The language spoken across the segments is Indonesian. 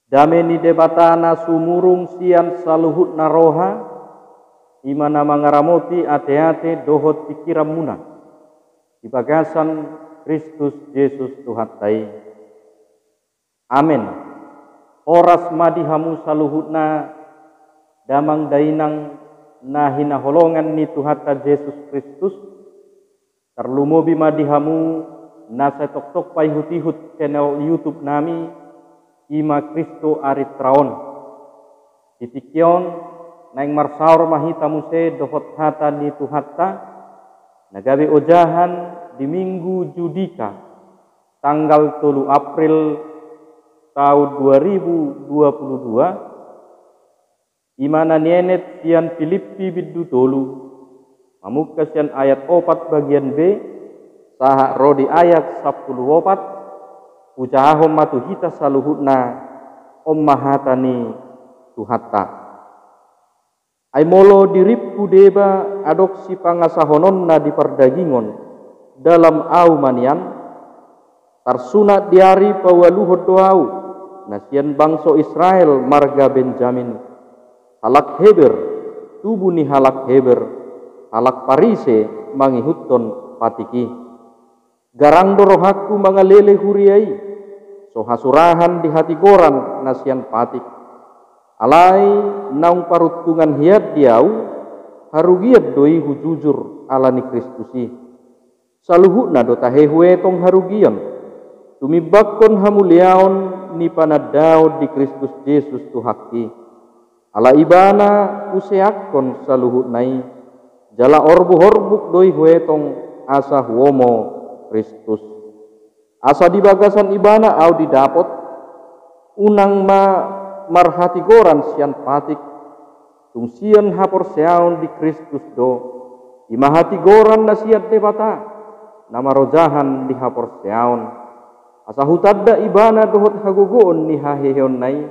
Dame ni debatana sumurung sian saluhut naroha, imana mangaramoti ate-ate dohot pikiran muna. Di bagasan Kristus Yesus Tuhan tai. Amin. Oras madihamu saluhutna damang dainang nahina holongan ni Tuhan Yesus Kristus. Terlumobi madihamu nasa tok-tok pai hutihut channel YouTube nami Ima Kristo Aritraon. Titikyon naing marsaur mahita muse dohot hata ni Tuhatta nagawe ojahan di Minggu Judika tanggal 3 April tahun 2022 imana nienet sian Filipi biddu tolu mamuka sian ayat 4 bagian B saha rodi ayat 10 Ujahom matu hita saluhutna ommahatani Tuhatta. Aimolo diripku deba adopsi pangasahononna di perdagingon dalam au manian tarsunat diari pawaluhod doau nasian bangso Israel marga Benjamin halak Heber tubuh ni halak Heber halak Parise mangihutton patiki garang dorohaku mangalele huriai so hasurahan di hati goran nasian patik alai naung parutungan hiat diau harugiat doi hujujur alani Kristusi saluhutna dota hehue tong harugian tumibakkon hamuliaon ni panadaud di Kristus Yesus Tuhaki ala ibana useakkon saluhutnai jala orbu-horbuk doi huetong asa huomo Kristus asa di bagasan ibana au didapot unang marhati goran sian patik tungsian hapor seaon di Kristus do imahati goran nasiat debata nama rojahan di hapor seaon asa hutadda ibana dohot hagogoon ni haheheon nai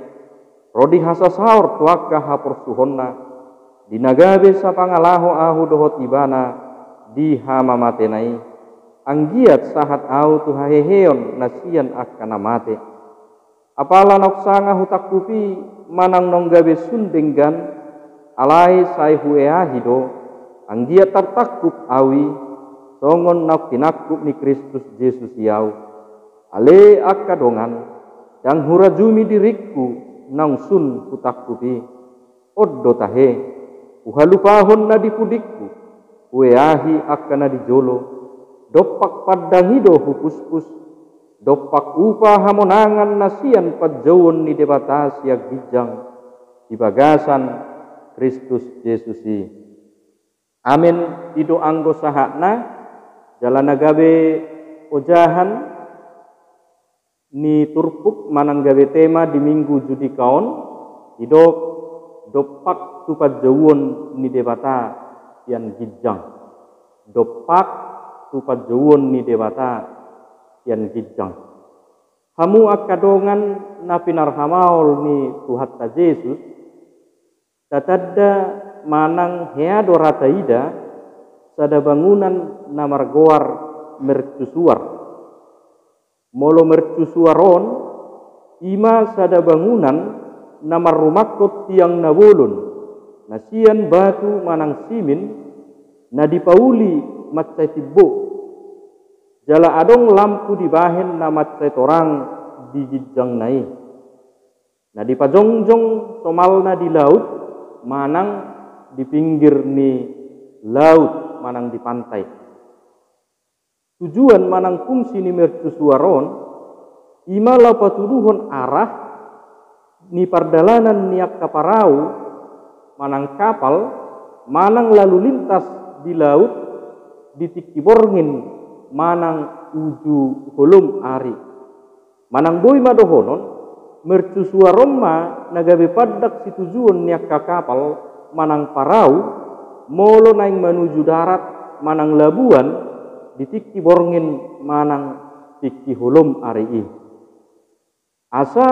rodi hasa saur tuaka hapor suhonna dinagabe sa pangalaho ahu dohot ibana di hamamate nai anggiat sahat au tu haheheon nasian akkana mate apala noksanga hutak kupi manang nonggabe sundenggan alai sai hueahido anggiat tartakup awi songon nak tinakup ni Kristus Yesus yau ale akkadongan dang hurajumi dirikku nang sun hutak kupi oddo tahe uhalupahon na dipudikku hueahi akkana dijolo dopak paddangido hupuspus dopak upah hamonangan nasian padjawon ni debata siag bijang di bagasan Kristus Yesusi. Amin ido anggo sahakna jalanagabe ojahan ni turpuk mananggabe tema di Minggu Judikaon ido dopak tu padjawon ni debata yang bijang dopak tupat jawon ni debata yan kijang. Hamu akadongan na pinarhamaol ni Tuhatta Yesus tatadda manang heado rataida sada bangunan na margoar mercusuar. Molo mercusuaron ima sada bangunan na marumakot tiang nabulun nasian batu manang simin na dipauli matsai tibbo jala adong lampu di bahen na matsai torang di jijang nai na di pajongjong somalna di laut manang di pinggir ni laut manang di pantai tujuan manang fungsi ni mercusuaron ima lau patuduhon arah ni pardalanan niak kaparau manang kapal manang lalu lintas di laut ditikiborngin manang uju holum ari manang boy madohonon mercusuaromma nagabe paddak si tujuan niak kapal manang parau molo naing menuju darat manang labuan ditikiborngin manang tiki holum ari asa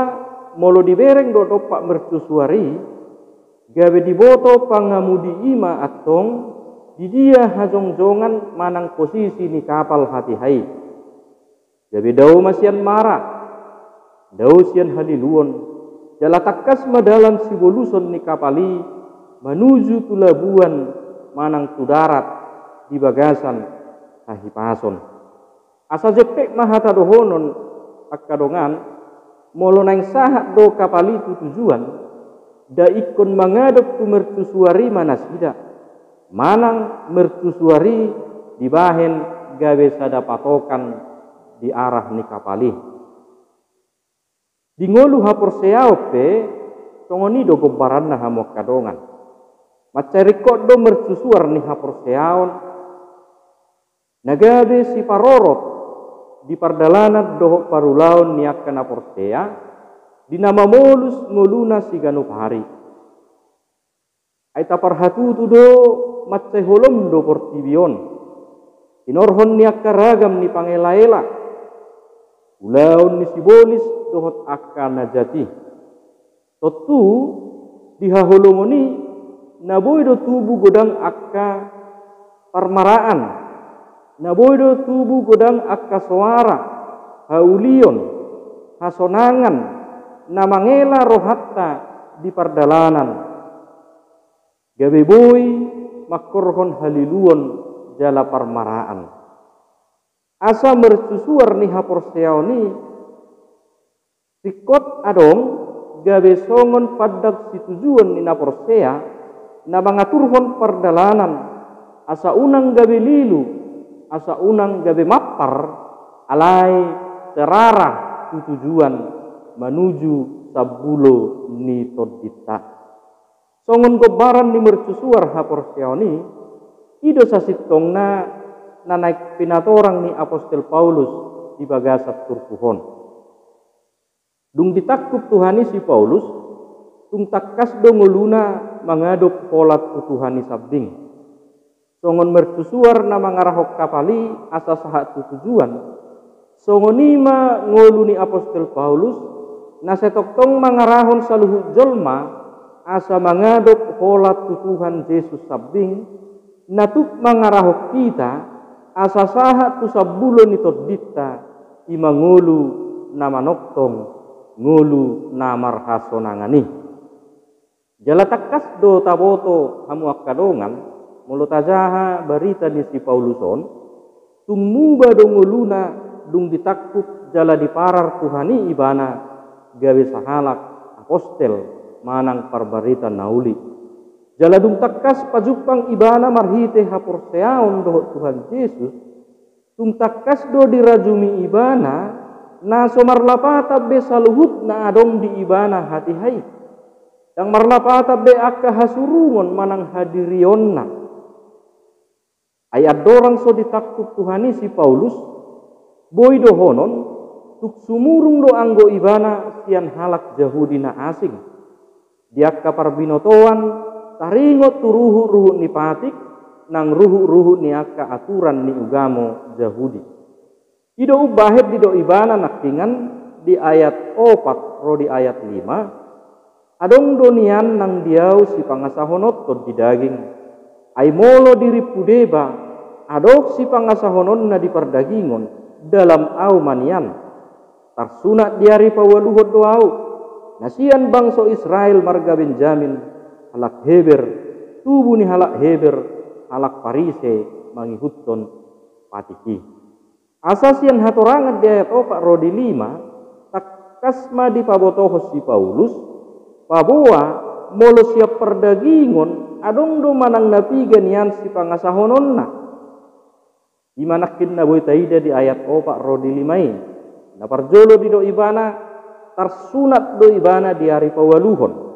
molo dibereng do dopak mercusuari gawe diboto pangamudi ima atong di dia hajong-jongan manang posisi ni kapal hati hai gawe dau masian marah dau sian haliluon jala takkas madalan si boluson ni kapali menuju tulabuan manang tu darat di bagasan hahipason. Asa jepek mahata dohonon akkadongan molo nang sahat do kapali tu tujuan da ikon mangadop tu mercusuari manasida manang mercusuari dibahen gawe sada patokan di arah ni kapali. Di ngolu hapor seaope tongoni do gombaran na hamok kadongan. Macari kok do mercusuar ni hapor seaon nagabe si parorot di pardalanan dohok parulaon ni akan hapor sea di nama molus ngoluna si ganup hari. Aita parhatutu do macai holom do portibion. Inorhon ni akaragam ni pangela-ela. Ulaon ni sibolis dohot akan najati. Totu dihaholomoni naboy do tubuh godang akka parmaraan. Naboy do tubuh godang akka suara haulion hasonangan namangela rohatta di pardalanan. Gawe boy makorhon haliluon jala parmaraan. Asa mercusuar ni hapor seaoni sikot adong gawe songon padak si tujuan ni napor sea na mangaturhon pardalanan asa unang gawe lilu asa unang gawe mappar alai terarah tu tujuan menuju sabulo ni todita. Songon gobaran ni mercusuar hapor seaoni ido sasitong na naik pinatorang ni Apostel Paulus di bagasat turpuhon. Dung ditakup Tuhani si Paulus, tung takkas do nguluna mangadop polat Tuhani sabding. Songon mercusuar na mangarahok kapali asa sahat tujuan. Songon nima ngulu ni Apostel Paulus, na setoktong mangarahon saluhut jolma asa mangadop polat Tuhan Yesus sabding, natuk mangarahok kita asa sahat tu sabulo ni todita imangulu nama noktong ngulu namar hasonangani. Jala takkas do taboto hamu akkadongan mulut ajaha barita ni si Pauluson tumuba do nguluna dung ditakup jala diparar Tuhani ibana gawe sahalak apostel manang parbarita nauli. Jaladung takkas pajupang ibana marhite hapor seaon dohot Tuhan Yesus tung takkas do dirajumi ibana na somarlapata be saluhut na adong di ibana hati hai yang marlapata be akka hasurungon manang hadirionna ayat dorang so ditakup Tuhani si Paulus boy dohonon tuk sumurung do anggo ibana sian halak Yahudi na asing diakka parbinotoan taringot tu ruhu ni patik nang ruhu ni akka aturan ni ugamo Yahudi. Ido ubahet dido ibana naktingan di ayat 4 ro di ayat 5 adong donian nang diau si pangasahonot tod di daging ay molo diri pudeba adok si pangasahonon na di perdagingon dalam au manian tarsunat diari pawaluhot doau nasian bangso Israel marga Benjamin halak Heber, tubuh ni halak Heber, halak Parise, mangihutton patiki. Asasian hatorangan di ayat 4 rodi 5, takkasma di pabotohos si Paulus, paboa molo siap perdagingon, adong do manang napigan yan si pangasahonon na. Dimanakin na boy taida di ayat 4 rodi 5 naparjolo di do ibana, tarsunat do ibana di hari pawaluhon.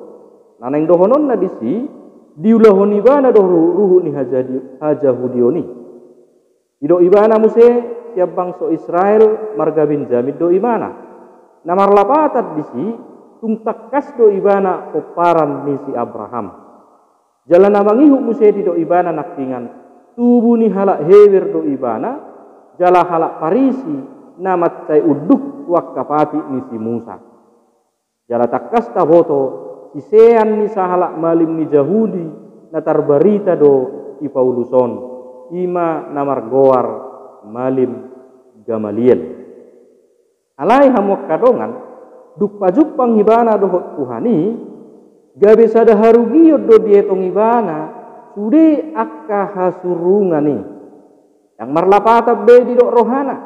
Naneng dohonon na disi diulahon ibana do ruhu ni hajahudioni. Ido ibana muse siap bangso Israel marga Benjamin do ibana. Namarlapatat disi tung takkas do ibana koparan ni si Abraham. Jalan namangihu muse di do ibana naktingan tubuh ni halak Heber do ibana jala halak Parisi namat tay uduk wakkapati ni si Musa. Jala takkas taboto isean ni sahalak malim ni Yahudi na tarbarita do i Pauluson ima namar goar malim Gamaliel. Alai hamok kadongan duk pajupang hibana dohot Tuhani gabe sada harugiyod do dietong hibana sude akka hasurungani yang marlapatab be di dok rohana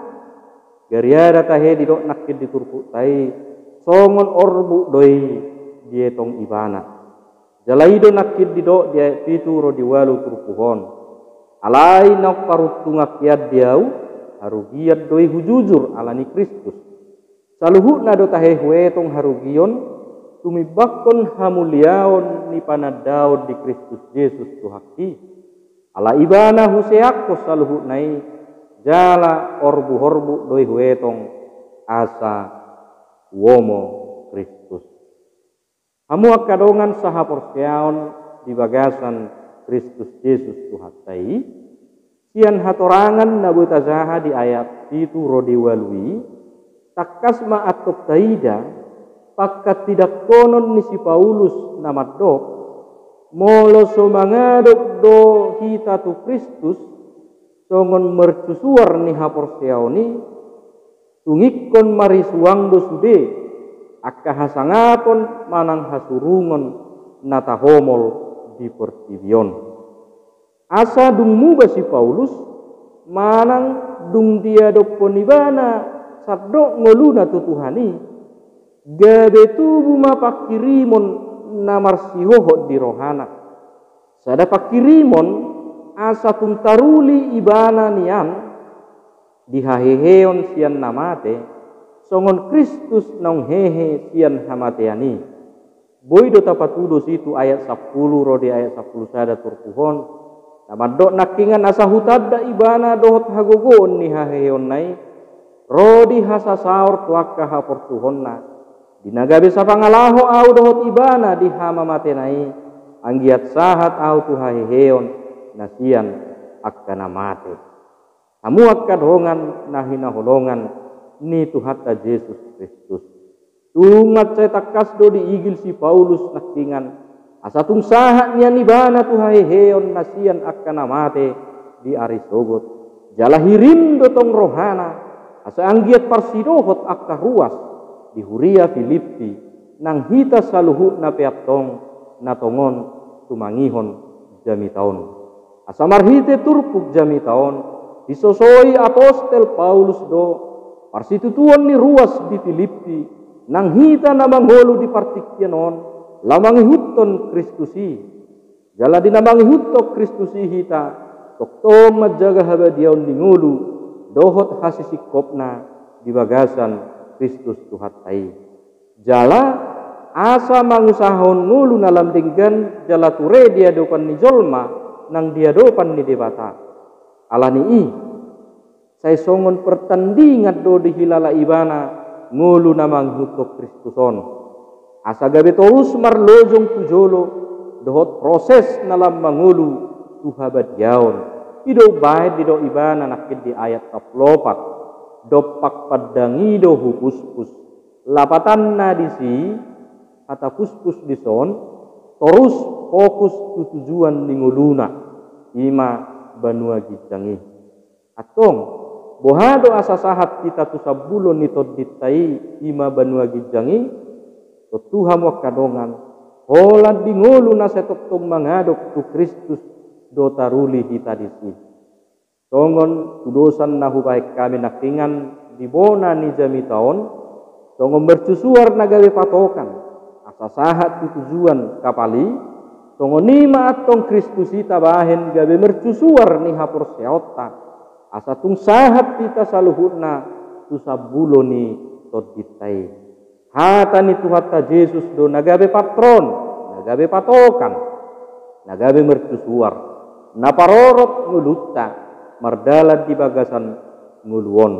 gariada tahe di dok nakid di turku tai songon orbu doi dietong ibana jalaido nakid di dok dia pitu ro diwalu turkuhon alai nak parut tungak yad diau harugiyad doi hujujur alani Kristus saluhut na do tahe huetong harugion tumibakon hamuliaon ni panadaud di Kristus Yesus Tuhaki ala ibana huseakko saluhut nai jala orbu-horbu doi huetong asa womo Kristus hamu akadongan saha porseaon di bagasan Kristus Yesus Tuhatai sian hatorangan nabutazaha di ayat itu rodi walwi takas ma'atok taida pakat tidak konon ni si Paulus namadok molo somangadok do hita tu Kristus songon mercusuar ni haporseaoni tungikon marisuang do sude akka hasangaton manang hasurungon natahomol di pertibion asa dung muba si Paulus manang dung dia do ponibana sadok ngoluna tutuhani gabe tubuh ma pakirimon namarsihohot di rohana sada pakirimon asa tuntaruli ibana nian dihaheheon sian namate songon Kristus nong hehe sian hamateani boy do tapatudo situ ayat 10 rodi ayat 10 sada turpuhon namadok nakingan asa hutadda ibana dohot hagogon ni haheheon nai rodi hasasaur tuakka haporsuhonna dinagabe sa pangalaho au dohot ibana di hama matenai anggiat sahat au tuhaheheon nasian akkana mate hamu akkadhongan nahinaholongan ni tuhatta Yesus Kristus tungat saya takas do di igil si Paulus nakingan asa tung sahat nian ibana tuhaheheon nasian akkana mate di arisogot jala hirim do tong rohana asa anggiat parsidohot akka ruas di Huria Filipi nang hita saluhut na peaptong natongon tumangihon jami taon asa marhite turpuk jami taon disosoi apostel Paulus do parsitutuan ni ruas di Filipi nang hita na mangholo di partikyanon lamangihuton Kristusi jala dinamangihuttok Kristusi hita toktong madjaga habadiaon di ngulu dohot hasisikopna di bagasan Kristus Tuhatai jala asa mangusahon ngulu na lambinggan jala ture dia dopan ni jolma nang dia dopan ni debata alani i saya songon pertandingan do di hilala ibana ngulu na manghutok Kristuson asa gabe terus marlojong tujolo dohot proses nalam mangulu tuhabat yaon ido bae di do ibana nakid di ayat 24 dopak padangi do hupus-pus lapatan na disi kata puspus dison terus fokus tujuan ninguluna ima banua gijangi atong bohado asa sahat kita tu sabulon ni toditai ima banua gijangi to Tuhan wakadongan holan dingulu na setotong mangadok tu Kristus do taruli hita disi songon tudosan nahu baik kami nakingan di bona ni jami taon songon mercusuar nagawe patokan asa sahat tujuan kapali songon nima atong Kristus hita bahen gawe mercusuar ni hapor seota asa tung sahat kita saluhutna tu sabulo ni toditai hata ni Tuhatta Yesus do nagawe patron nagawe patokan nagawe mercusuar naparorot ngulutta mardalat di bagasan nguluon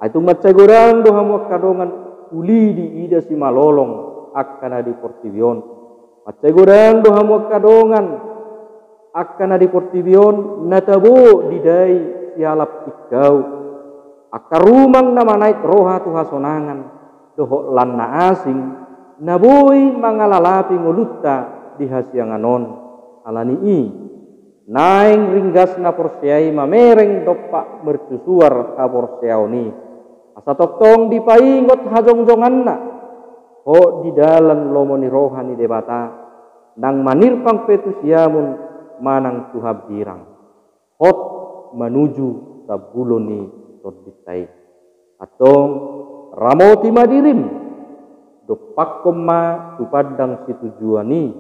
itu matsagurang doha mo kadongan uli di ida si malolong akkana di portibion matsagurang doha mo kadongan akkana di portibion natabo di dai sialap ikau akarumang namanait roha tuha sonangan doho lanna asing naboy mangalalapi ngulutta di hasianganon alani i naing ringgas na porsiay mamereng dopak mercusuar ka porsiaw ni asa toktong dipaingot hajongjongan na ho di dalam lomoni rohani debata nang manirpang petusiamun manang tuhab dirang hot menuju sabuloni toditai atong ramoti madirim dopak koma tupadang situjuani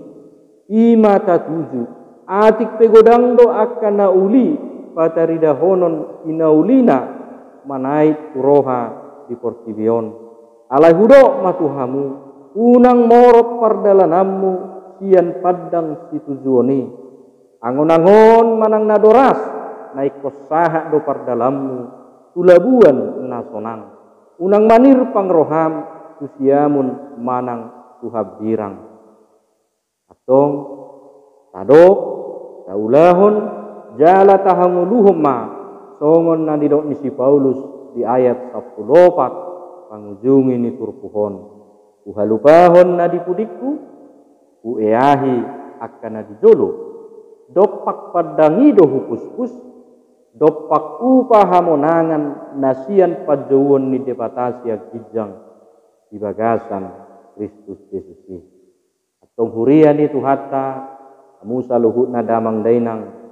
ima tatuju atik pegodang do akan nauli patarida honon inaulina manait turoha di portibion alai hudo matuhamu unang morot pardalanamu sian padang situjuani angon-angon manang nadoras naik kosaha do pardalammu tulabuan nasonang unang manir pangroham tusiamun manang tuhab dirang atong tadok taulahon jala tahanguluhum ma songon nadidok ni si Paulus di ayat 14 pangujungi ni turpuhon uhalupahon na dipudikku ueahi akan na dijolo dopak padangido hupus-pus dopak upahamonangan nasian pajauan ni debatasi kijang di bagasan Kristus Yesus atong hurian itu hatta musa luhut na damang dainang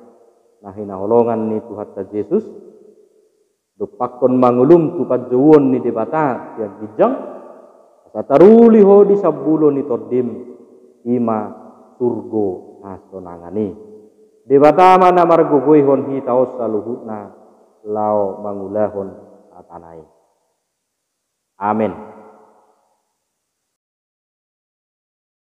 nahinaholongan ni Tuhatta Yesus dopakon mangulum tu pajauan ni debata yang kijang sataruli ho di sabulo ni tordim ima surgo nasonangani debata mana margogoihon hitaos saluhutna lao mangulahon atanai amin.